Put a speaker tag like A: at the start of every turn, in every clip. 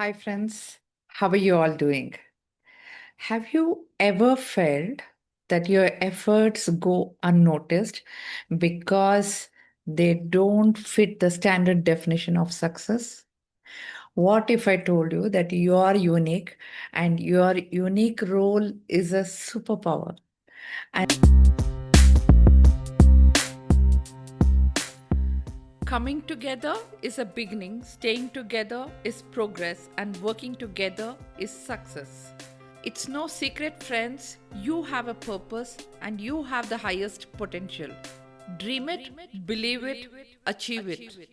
A: Hi, friends. How are you all doing? Have you ever felt that your efforts go unnoticed because they don't fit the standard definition of success? What if I told you that you are unique and your unique role is a superpower?
B: Coming together is a beginning, staying together is progress, and working together is success. It's no secret, friends, you have a purpose and you have the highest potential. Dream it, believe it, achieve it.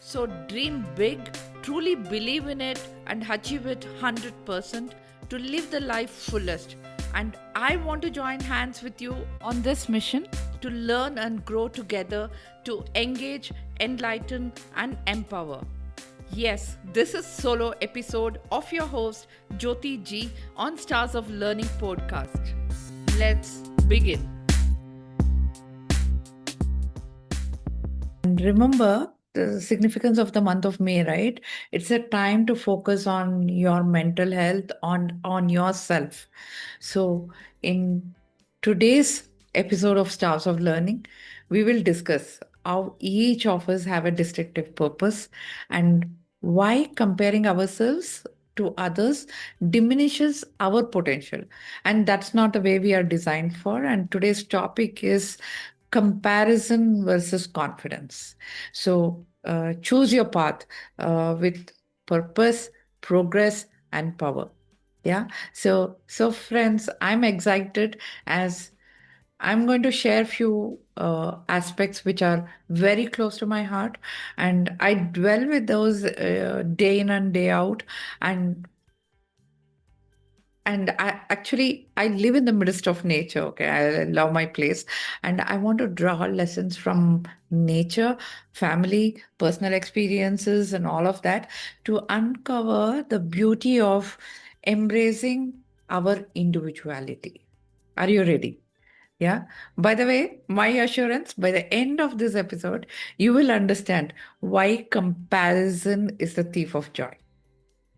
B: So dream big, truly believe in it, and achieve it 100% to live the life fullest. And I want to join hands with you on this mission to learn and grow together, to engage, enlighten, and empower. Yes, this is solo episode of your host JyothiG on Stars of Learning podcast. Let's begin.
A: And remember the significance of the month of May, right? It's a time to focus on your mental health, on yourself. So, in today's episode of Stars of Learning, we will discuss how each of us have a distinctive purpose and why comparing ourselves to others diminishes our potential. And that's not the way we are designed for. And today's topic is comparison versus confidence. So choose your path with purpose, progress, and power. Yeah. So friends, I'm excited as I'm going to share few aspects which are very close to my heart, and I dwell with those day in and day out, and I live in the midst of nature. Okay, I love my place, and I want to draw lessons from nature, family, personal experiences, and all of that to uncover the beauty of embracing our individuality. Are you ready? Yeah. By the way, my assurance, by the end of this episode, you will understand why comparison is the thief of joy.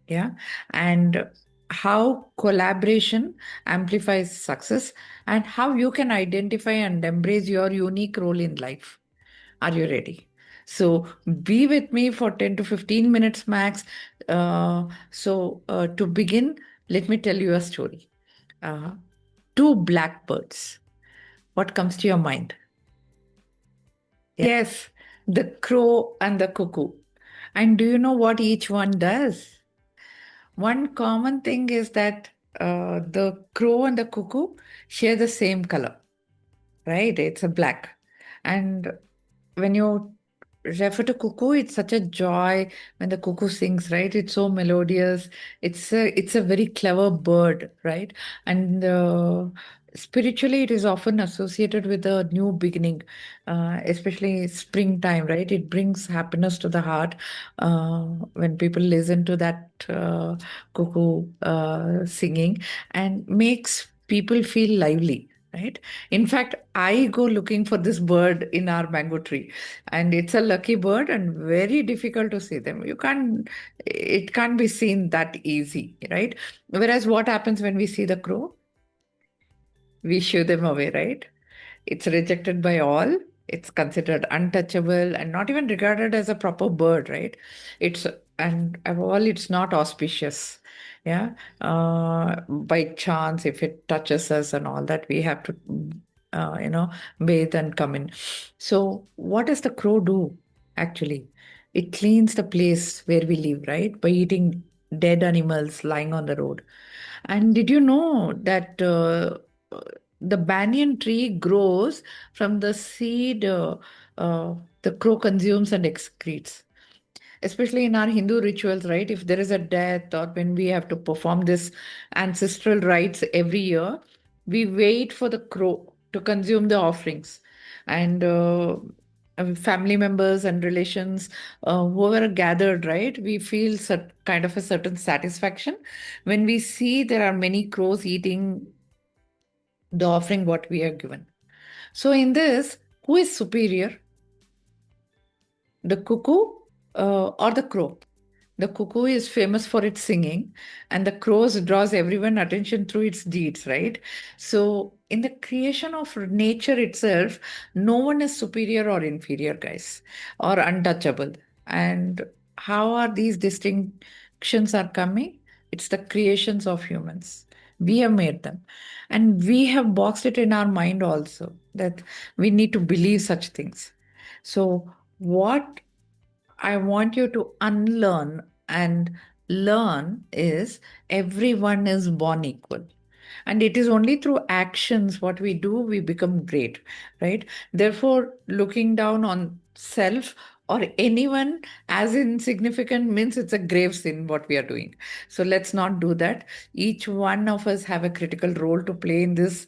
A: Yeah. And how collaboration amplifies success and how you can identify and embrace your unique role in life. Are you ready? So be with me for 10 to 15 minutes max. To begin, let me tell you a story. Uh, Two blackbirds. What comes to your mind? Yes, the crow and the cuckoo. And do you know what each one does? One common thing is that the crow and the cuckoo share the same color, right? It's a black. And when you refer to cuckoo, it's such a joy when the cuckoo sings, right? It's so melodious. It's a very clever bird, right? And spiritually, it is often associated with a new beginning, especially springtime, right? It brings happiness to the heart when people listen to that cuckoo singing and makes people feel lively. Right. In fact, I go looking for this bird in our mango tree, and it's a lucky bird and very difficult to see them. It can't be seen that easy, right? Whereas what happens when we see the crow? We shoo them away, right? It's rejected by all. It's considered untouchable and not even regarded as a proper bird, right? It's and above all, it's not auspicious. Yeah. By chance, if it touches us and all that, we have to, uh, you know, bathe and come in. So, what does the crow do actually? It cleans the place where we live, right? By eating dead animals lying on the road. And did you know that the banyan tree grows from the seed uh, the crow consumes and excretes? Especially in our Hindu rituals, right? If there is a death or when we have to perform this ancestral rites every year, we wait for the crow to consume the offerings. And family members and relations, whoever are gathered, right? We feel kind of a certain satisfaction when we see there are many crows eating the offering what we are given. So, in this, who is superior, the cuckoo or the crow? The cuckoo is famous for its singing, and the crows draws everyone attention through its deeds, right? So, in the creation of nature itself, no one is superior or inferior, guys, or untouchable. And how are these distinctions are coming? It's the creations of humans. We have made them, and we have boxed it in our mind also that we need to believe such things. So, what I want you to unlearn and learn is everyone is born equal. And it is only through actions, what we do, we become great, right? Therefore, looking down on self or anyone as insignificant means it's a grave sin what we are doing. So let's not do that. Each one of us have a critical role to play in this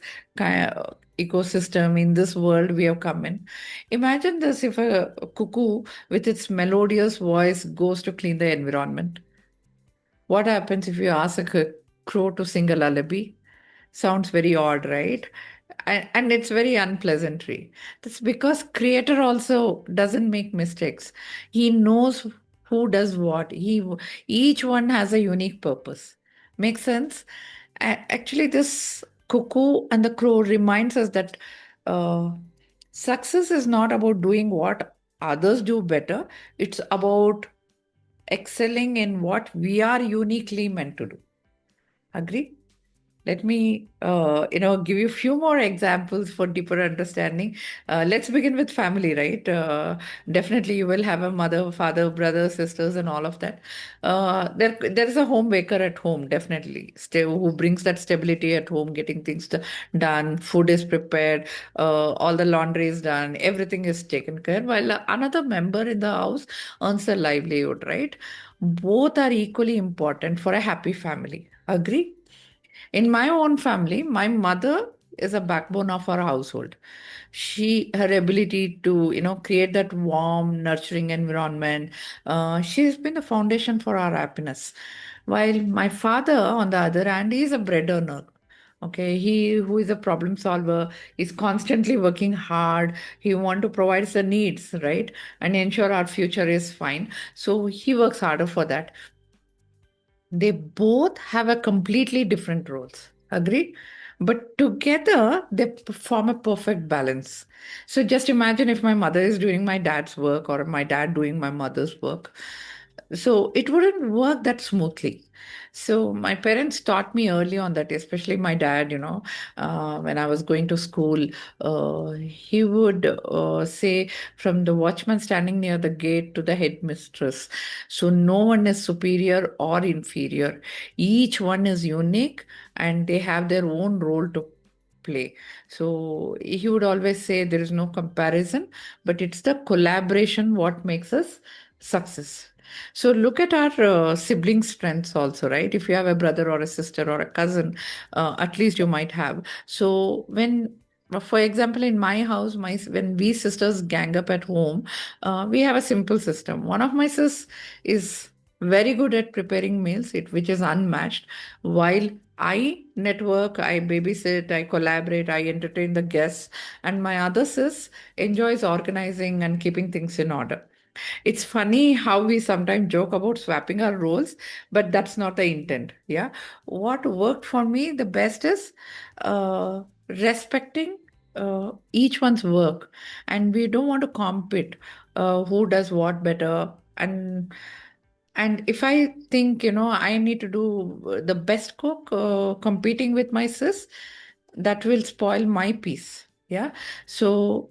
A: ecosystem, in this world we have come in. Imagine this: if a cuckoo with its melodious voice goes to clean the environment, what happens if you ask a crow to sing a lullaby? Sounds very odd, right? And it's very unpleasantry. That's because creator also doesn't make mistakes. He knows who does what. Each one has a unique purpose. Make sense? Actually, this cuckoo and the crow reminds us that uh, success is not about doing what others do better. It's about excelling in what we are uniquely meant to do. Agree? Let me, give you a few more examples for deeper understanding. Let's begin with family, right? Definitely, you will have a mother, father, brothers, sisters, and all of that. There is a homemaker at home, definitely, who brings that stability at home, getting things done. Food is prepared, all the laundry is done, everything is taken care. While another member in the house earns a livelihood, right? Both are equally important for a happy family. Agree? In my own family, my mother is a backbone of our household. Her ability to, create that warm, nurturing environment, she's been the foundation for our happiness. While my father, on the other hand, is a bread earner. Okay, he who is a problem solver is constantly working hard. He want to provide the needs, right, and ensure our future is fine. So he works harder for that. They both have a completely different roles. Agree? But together they form a perfect balance. So just imagine if my mother is doing my dad's work or my dad doing my mother's work. So it wouldn't work that smoothly. So my parents taught me early on that, especially my dad, when I was going to school, he would say from the watchman standing near the gate to the headmistress. So no one is superior or inferior. Each one is unique and they have their own role to play. So he would always say there is no comparison, but it's the collaboration what makes us success. So look at our sibling strengths also, right? If you have a brother or a sister or a cousin, at least you might have. So for example, in my house, when we sisters gang up at home, we have a simple system. One of my sis is very good at preparing meals, which is unmatched, while I network, I babysit, I collaborate, I entertain the guests, and my other sis enjoys organizing and keeping things in order. It's funny how we sometimes joke about swapping our roles, but that's not the intent. Yeah. What worked for me the best is respecting each one's work. And we don't want to compete who does what better. And if I think, I need to do the best cook competing with my sis, that will spoil my peace. Yeah. So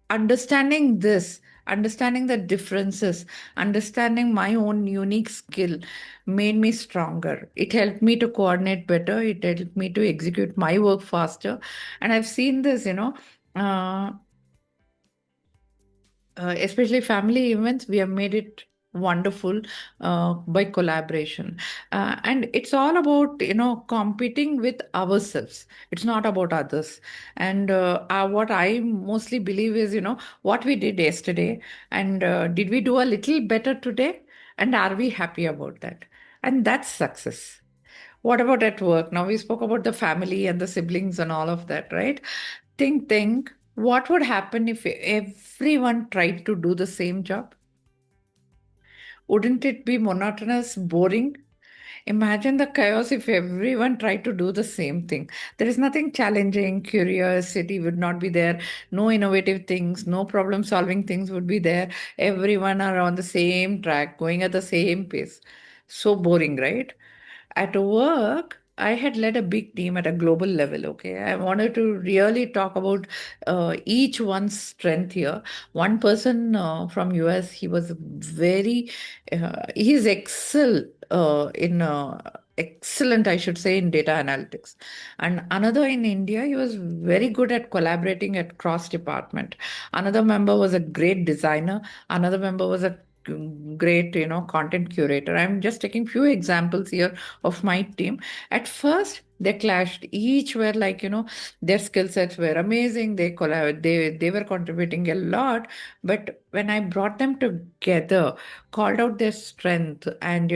A: understanding this, understanding the differences, understanding my own unique skill made me stronger. It helped me to coordinate better. It helped me to execute my work faster. And I've seen this, uh, especially family events, we have made it wonderful by collaboration. And it's all about, competing with ourselves. It's not about others. And what I mostly believe is, what we did yesterday, and did we do a little better today? And are we happy about that? And that's success. What about at work? Now we spoke about the family and the siblings and all of that, right? Think, what would happen if everyone tried to do the same job? Wouldn't it be monotonous, boring? Imagine the chaos if everyone tried to do the same thing. There is nothing challenging, curiosity would not be there, no innovative things, no problem solving things would be there. Everyone are on the same track, going at the same pace. So boring, right? At work, I had led a big team at a global level. Okay, I wanted to really talk about each one's strength here. One person from US, he was very, he's in excellent, I should say, in data analytics, and another in India, he was very good at collaborating at cross department. Another member was a great designer. Another member was a great content curator. I'm just taking few examples here of my team. At first, they clashed. Each were like, their skill sets were amazing. They were contributing a lot. But when I brought them together, called out their strength, and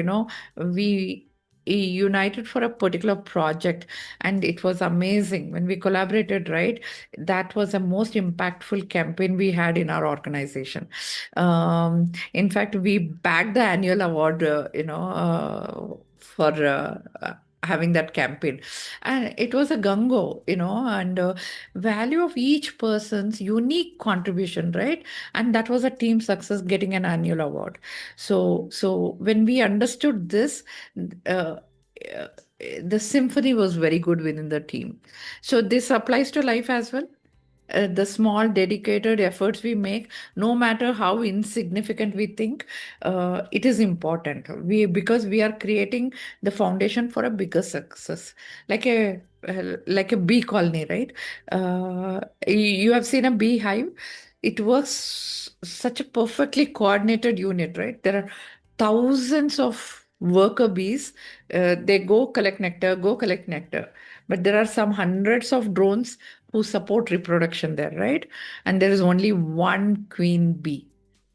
A: we united for a particular project, and it was amazing when we collaborated, right? That was the most impactful campaign we had in our organization. In fact, we bagged the annual award, for having that campaign, and it was a gungo, and value of each person's unique contribution, right? And that was a team success, getting an annual award. So when we understood this, uh, uh, the symphony was very good within the team. So this applies to life as well. The small dedicated efforts we make, no matter how insignificant we think, it is important, because we are creating the foundation for a bigger success, like a bee colony, right? You have seen a beehive. It works such a perfectly coordinated unit, right? There are thousands of worker bees. They go collect nectar, but there are some hundreds of drones who support reproduction there, right? And there is only one queen bee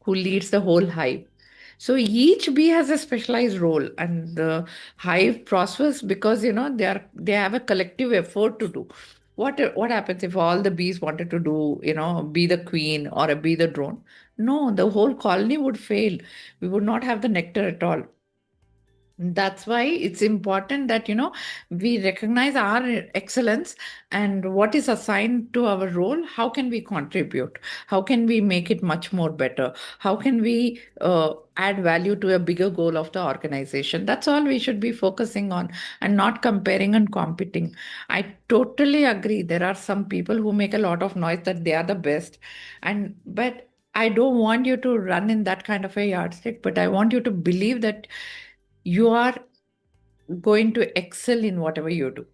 A: who leads the whole hive. So each bee has a specialized role, and the hive prospers because they have a collective effort to do. What happens if all the bees wanted to do, be the queen or be the drone? No, the whole colony would fail. We would not have the nectar at all. That's why it's important that we recognize our excellence and what is assigned to our role. How can we contribute? How can we make it much more better? How can we add value to a bigger goal of the organization? That's all we should be focusing on, and not comparing and competing. I totally agree. There are some people who make a lot of noise that they are the best, and but I don't want you to run in that kind of a yardstick, but I want you to believe that you are going to excel in whatever you do.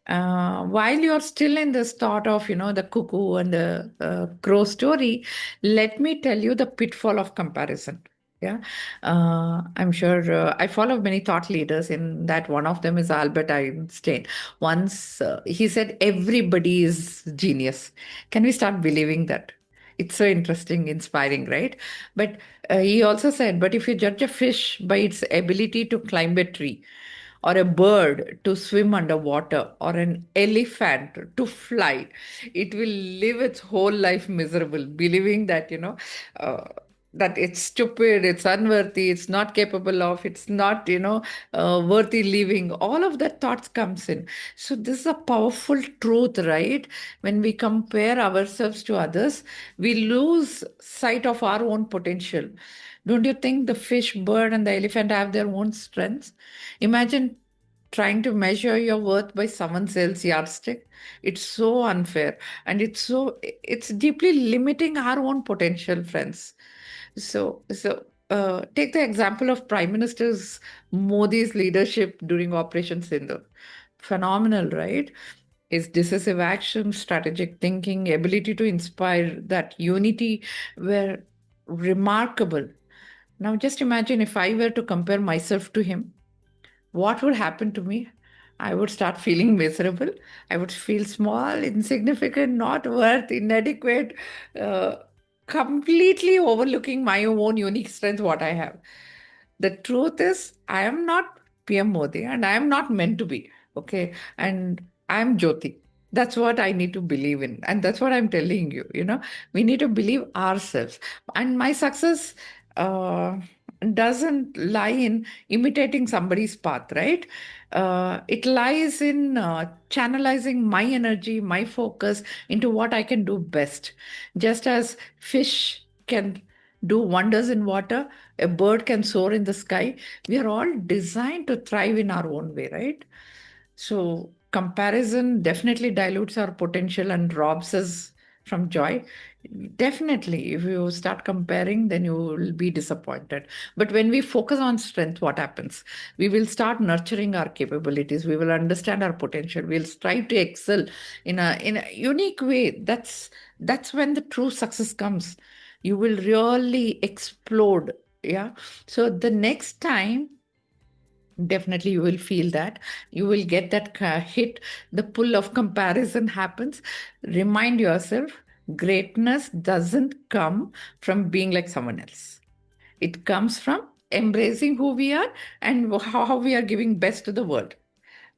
A: While you're still in this thought of, the cuckoo and the crow story, let me tell you the pitfall of comparison. Yeah, I'm sure I follow many thought leaders. In that, one of them is Albert Einstein. Once he said, "Everybody is genius." Can we start believing that? It's so interesting, inspiring, right? But he also said, "But if you judge a fish by its ability to climb a tree, or a bird to swim underwater, or an elephant to fly, it will live its whole life miserable, believing that, uh, that it's stupid, it's unworthy, it's not capable of, it's not, worthy living. All of that thoughts comes in. So this is a powerful truth, right? When we compare ourselves to others, we lose sight of our own potential. Don't you think the fish, bird, and the elephant have their own strengths? Imagine trying to measure your worth by someone else's yardstick. It's so unfair, and it's deeply limiting our own potential, friends. So take the example of Prime Minister's Modi's leadership during Operation Sindhu. Phenomenal, right? His decisive action, strategic thinking, ability to inspire, that unity were remarkable. Now, just imagine if I were to compare myself to him, what would happen to me? I would start feeling miserable. I would feel small, insignificant, not worth, inadequate, uh, completely overlooking my own unique strength, what I have. The truth is, I am not PM Modi, and I am not meant to be. Okay. And I'm Jyoti. That's what I need to believe in. And that's what I'm telling you. We need to believe ourselves. And my success, uh, doesn't lie in imitating somebody's path, right? It lies in channelizing my energy, my focus into what I can do best. Just as fish can do wonders in water, a bird can soar in the sky. We are all designed to thrive in our own way, right? So comparison definitely dilutes our potential and robs us from joy. Definitely, if you start comparing, then you will be disappointed. But when we focus on strength, what happens? We will start nurturing our capabilities. We will understand our potential. We'll strive to excel in a unique way. That's when the true success comes. You will really explode. Yeah. So the next time, definitely, you will feel that. You will get that hit. The pull of comparison happens. Remind yourself greatness doesn't come from being like someone else, it comes from embracing who we are and how we are giving best to the world,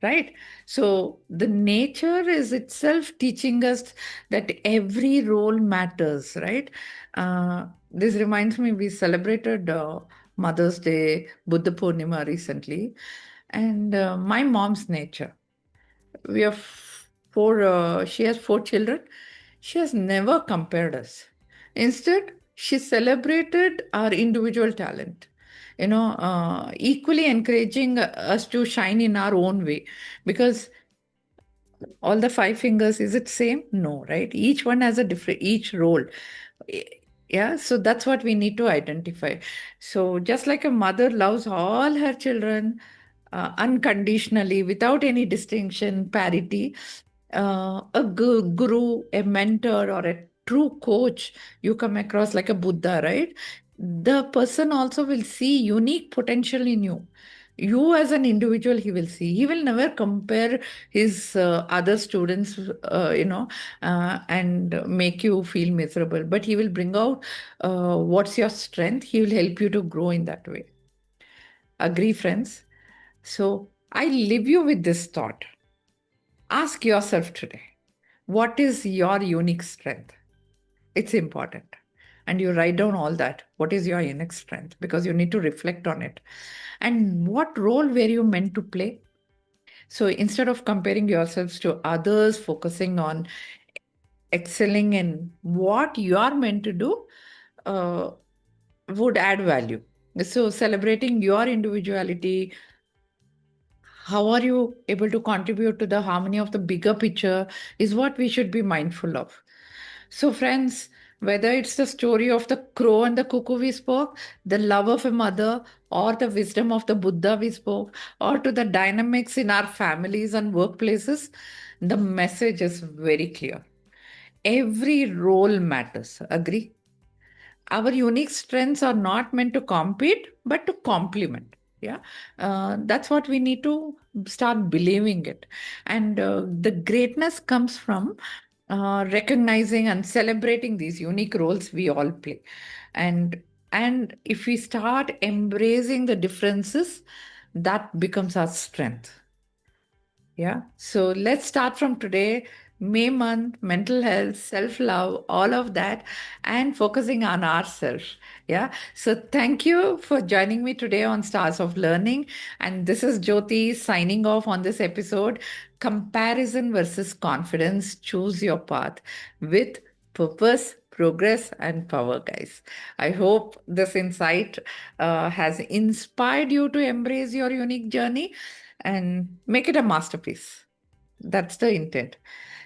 A: right? So the nature is itself teaching us that every role matters, right? This reminds me, we celebrated Mother's Day, Buddha Purnima recently, and my mom's nature. We have four, she has four children. She has never compared us. Instead, she celebrated our individual talent, equally encouraging us to shine in our own way. Because all the five fingers, is it same? No, right? Each one has a different, each role. Yeah, so that's what we need to identify. So just like a mother loves all her children unconditionally, without any distinction, parity, a guru, a mentor, or a true coach you come across like a Buddha, right? The person also will see unique potential in you. You as an individual, he will see. He will never compare his other students, and make you feel miserable. But he will bring out what's your strength. He will help you to grow in that way. Agree, friends? So I leave you with this thought. Ask yourself today, what is your unique strength? It's important. And you write down all that. What is your unique strength? Because you need to reflect on it. And what role were you meant to play? So instead of comparing yourselves to others, focusing on excelling in what you are meant to do uh, would add value. So celebrating your individuality, how are you able to contribute to the harmony of the bigger picture, is what we should be mindful of. So, friends, whether it's the story of the crow and the cuckoo we spoke, the love of a mother, or the wisdom of the Buddha we spoke, or to the dynamics in our families and workplaces, the message is very clear. Every role matters. Agree? Our unique strengths are not meant to compete, but to complement. Yeah, that's what we need to start believing it. And the greatness comes from recognizing and celebrating these unique roles we all play. And if we start embracing the differences, that becomes our strength. Yeah. So let's start from today. May month, mental health, self love, all of that, and focusing on ourselves. Yeah. So thank you for joining me today on Stars of Learning. And this is Jyoti signing off on this episode. Comparison versus confidence. Choose your path with purpose, progress, and power, guys. I hope this insight has inspired you to embrace your unique journey and make it a masterpiece. That's the intent.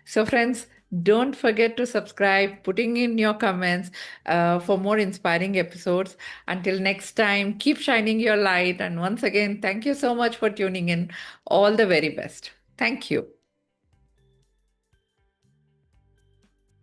A: So, friends, don't forget to subscribe, putting in your comments for more inspiring episodes. Until next time, keep shining your light. And once again, thank you so much for tuning in. All the very best. Thank you.